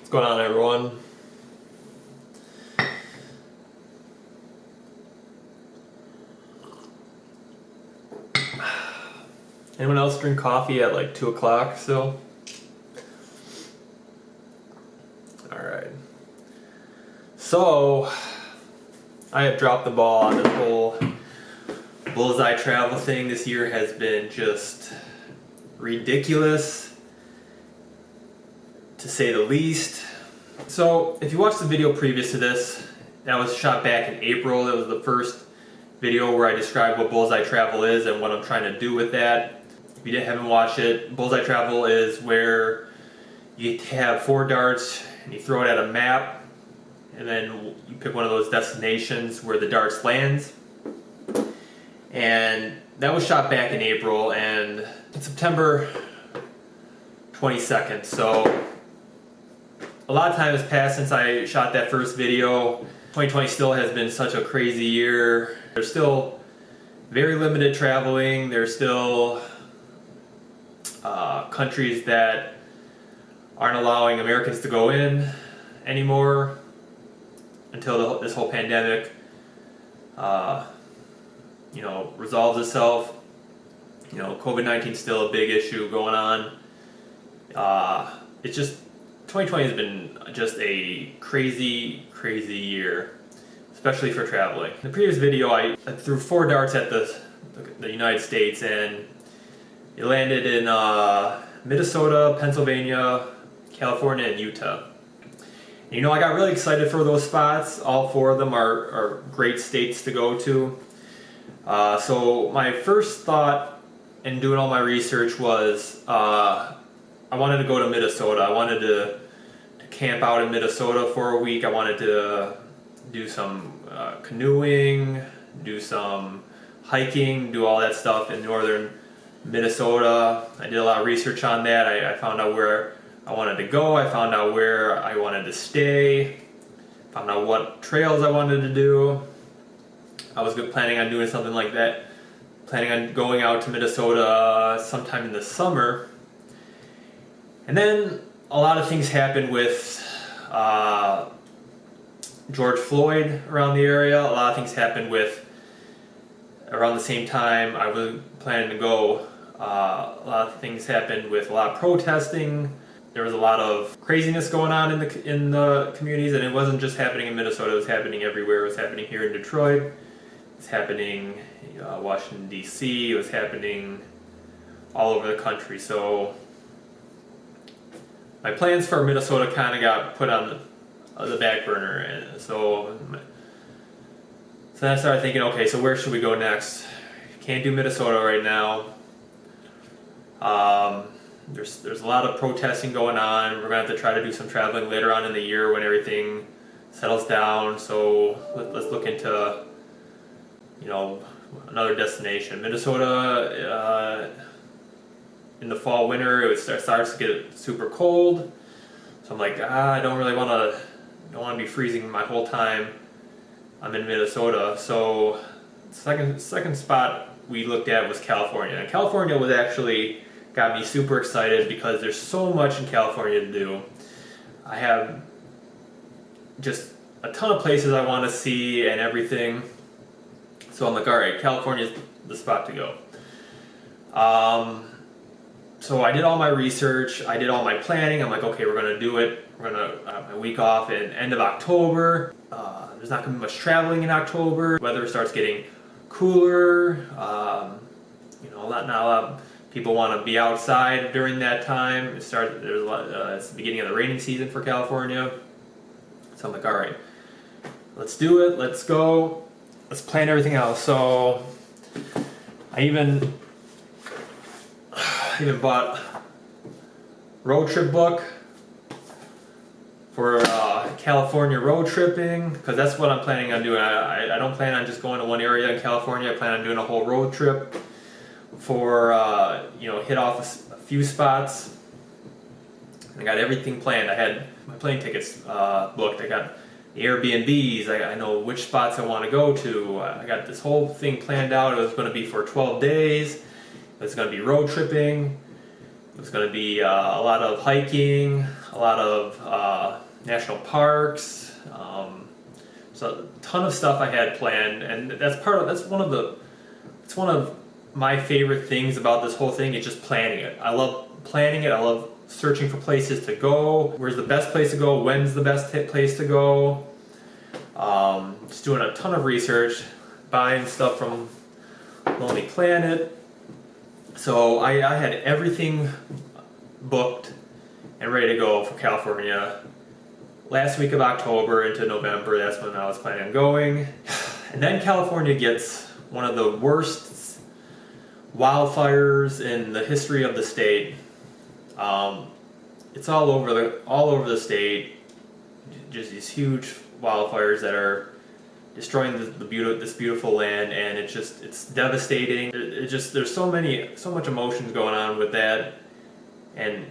What's going on, everyone? Anyone else drink coffee at like 2 o'clock still? Alright. So, I have dropped the ball on this whole Bullseye Travel thing. This year has been just ridiculous, to say the least. So, if you watched the video previous to this, that was shot back in April. That was the first video where I described what Bullseye Travel is and what I'm trying to do with that. If you haven't watched it, Bullseye Travel is where you have 4 darts and you throw it at a map, and then you pick one of those destinations where the darts lands. And that was shot back in April, and it's September 22nd, so a lot of time has passed since I shot that first video. 2020 still has been such a crazy year. There's still very limited traveling. There's still countries that aren't allowing Americans to go in anymore until this whole pandemic resolves itself. COVID-19 is still a big issue going on. It's just 2020 has been just a crazy year, especially for traveling. In the previous video, I threw 4 darts at the United States, and it landed in Minnesota, Pennsylvania, California, and Utah. I got really excited for those spots. All 4 of them are great states to go to. So my first thought in doing all my research was I wanted to go to Minnesota. I wanted to camp out in Minnesota for a week. I wanted to do some canoeing, do some hiking, do all that stuff in northern Minnesota. I did a lot of research on that. I found out where I wanted to go. I found out where I wanted to stay. Found out what trails I wanted to do. I was planning on doing something like that. Planning on going out to Minnesota sometime in the summer. And then a lot of things happened with George Floyd around the area. A lot of things happened around the same time I was planning to go. A lot of things happened with a lot of protesting. There was a lot of craziness going on in the communities, and it wasn't just happening in Minnesota. It was happening everywhere. It was happening here in Detroit. It was happening Washington, D.C. It was happening all over the country. So my plans for Minnesota kind of got put on the back burner, and so then I started thinking, okay, so where should we go next? Can't do Minnesota right now. There's a lot of protesting going on. We're gonna have to try to do some traveling later on in the year when everything settles down. So let's look into another destination. Minnesota in the fall, winter, it starts to get super cold. So I'm like, I don't want to be freezing my whole time I'm in Minnesota. So second spot we looked at was California. And California was actually got me super excited because there's so much in California to do. I have just a ton of places I want to see and everything. So I'm like, alright, California's the spot to go. So I did all my research, I did all my planning. I'm like, okay, we're going to do it. We're going to have my week off in end of October. There's not going to be much traveling in October. Weather starts getting cooler. Not a lot of people want to be outside during that time. It's the beginning of the rainy season for California. So I'm like, all right, let's do it. Let's go. Let's plan everything out. So I even bought road trip book for California road tripping, because that's what I'm planning on doing. I don't plan on just going to one area in California. I plan on doing a whole road trip for hit off a few spots. I got everything planned. I had my plane tickets booked. I got the Airbnbs. I know which spots I want to go to. I got this whole thing planned out. It was going to be for 12 days. It was going to be road tripping. It was going to be a lot of hiking, a lot of national parks. So a ton of stuff I had planned, and that's one of my favorite things about this whole thing is just planning it. I love planning it. I love searching for places to go. Where's the best place to go? When's the best place to go? Just doing a ton of research, buying stuff from Lonely Planet. So I had everything booked and ready to go for California. Last week of October into November, that's when I was planning on going. And then California gets one of the worst wildfires in the history of the state. It's all over the state. Just these huge wildfires that are destroying this beautiful land, and it's devastating. There's so much emotions going on with that, and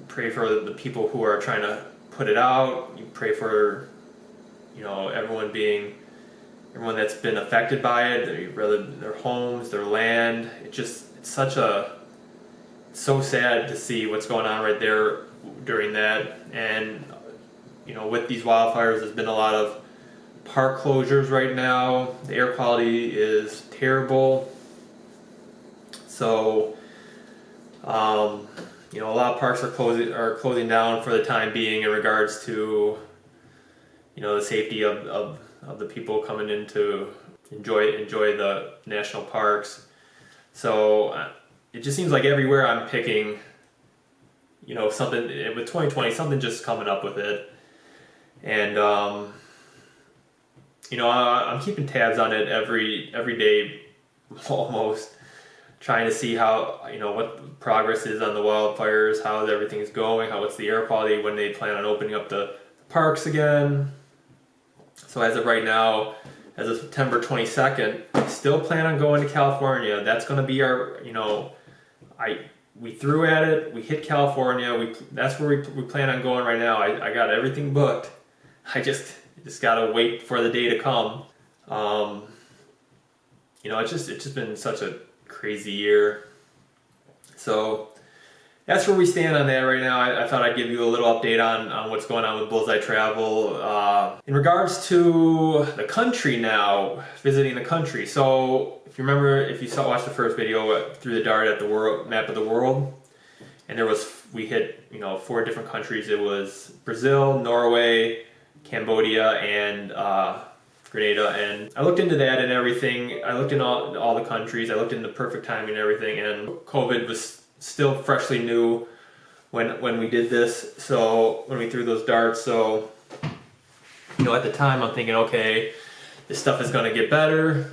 pray for the people who are trying to put it out. You pray for everyone that's been affected by it, whether their homes, their land. It's so sad to see what's going on right there during that. And with these wildfires, there's been a lot of park closures right now. The air quality is terrible. So a lot of parks are closing down for the time being in regards to the safety of the people coming in to enjoy the national parks. So it just seems like everywhere I'm picking something with 2020, something just coming up with it. And I'm keeping tabs on it every day almost, trying to see how what progress is on the wildfires, how everything's going, what's the air quality, when they plan on opening up the parks again. So as of right now, as of September 22nd, I still plan on going to California. That's going to be our, we threw at it, we hit California, that's where we plan on going right now. I got everything booked. I just gotta wait for the day to come. It's just been such a crazy year. So that's where we stand on that right now. I thought I'd give you a little update on what's going on with Bullseye Travel. In regards to the country now, visiting the country. So if you remember, if you watched the first video, threw the dart at the map of the world, and we hit 4 different countries. It was Brazil, Norway, Cambodia, and Grenada. And I looked into that and everything. I looked in all the countries. I looked into perfect timing and everything, and COVID was still freshly new when we did this. So when we threw those darts, so at the time I'm thinking, okay, this stuff is going to get better.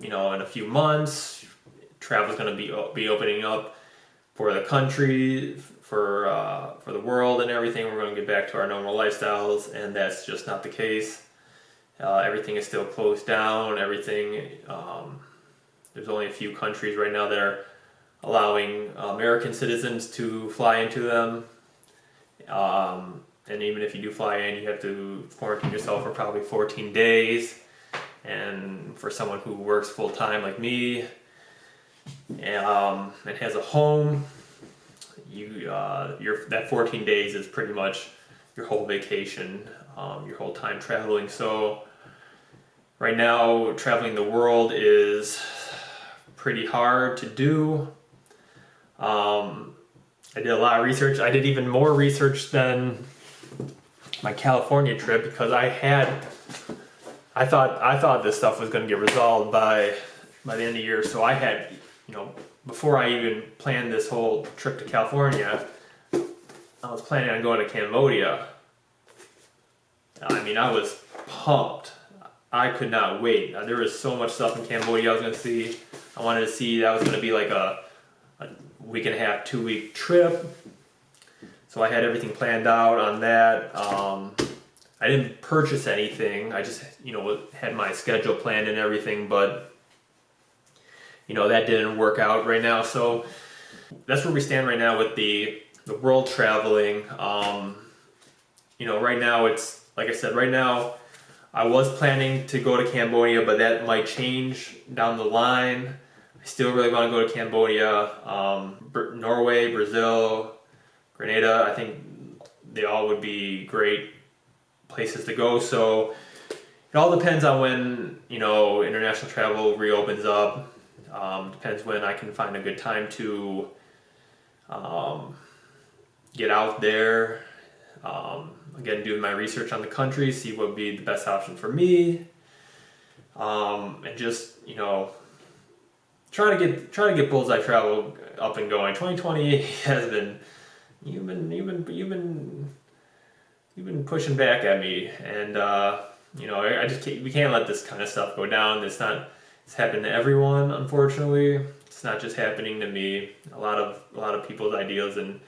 In a few months, travel's going to be opening up for the country, for the world and everything. We're going to get back to our normal lifestyles, and that's just not the case. Everything is still closed down. Everything. There's only a few countries right now that are allowing American citizens to fly into them. And even if you do fly in, you have to quarantine yourself for probably 14 days. And for someone who works full time like me and has a home, that 14 days is pretty much your whole vacation, your whole time traveling. So right now, traveling the world is pretty hard to do. I did a lot of research. I did even more research than my California trip, because I thought this stuff was going to get resolved by the end of the year. So I had, before I even planned this whole trip to California, I was planning on going to Cambodia. I was pumped. I could not wait. There was so much stuff in Cambodia I was going to see. I wanted to see. That was going to be like a week and a half, 2-week trip. So I had everything planned out on that. I didn't purchase anything. I just, had my schedule planned and everything, but, that didn't work out right now. So that's where we stand right now with the world traveling. Right now it's, like I said, right now I was planning to go to Cambodia, but that might change down the line. I still really want to go to Cambodia, Norway, Brazil, Grenada. I think they all would be great places to go. So it all depends on when, you know, international travel reopens up. Depends when I can find a good time to get out there. Again, doing my research on the country, see what would be the best option for me, and just, you know, try to get Bullseye Travel up and going. 2020 has been you've been pushing back at me, and you know, we can't let this kind of stuff go down. It's happened to everyone, unfortunately. It's not just happening to me. A lot of people's ideas and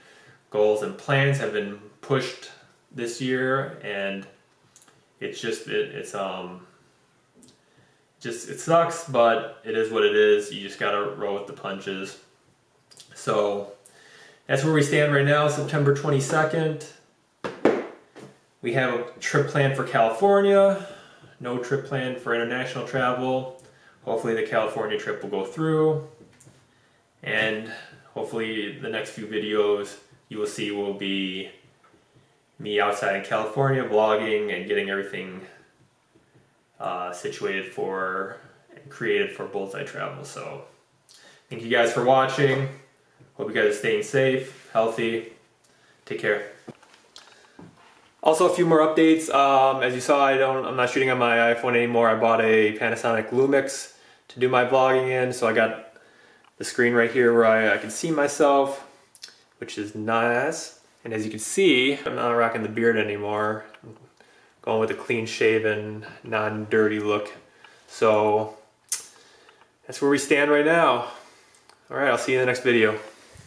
goals and plans have been pushed this year, and it sucks, but it is what it is. You just gotta roll with the punches. So that's where we stand right now, September 22nd. We have a trip planned for California, no trip planned for international travel. Hopefully the California trip will go through, and hopefully the next few videos you will see will be me outside in California vlogging and getting everything situated for and created for Bullseye Travel. So thank you guys for watching. Hope you guys are staying safe, healthy. Take care. Also, a few more updates. As you saw, I'm not shooting on my iPhone anymore. I bought a Panasonic Lumix to do my vlogging in, so I got the screen right here where I can see myself, which is nice. And as you can see, I'm not rocking the beard anymore. I'm going with a clean shaven, non-dirty look. So that's where we stand right now. All right, I'll see you in the next video.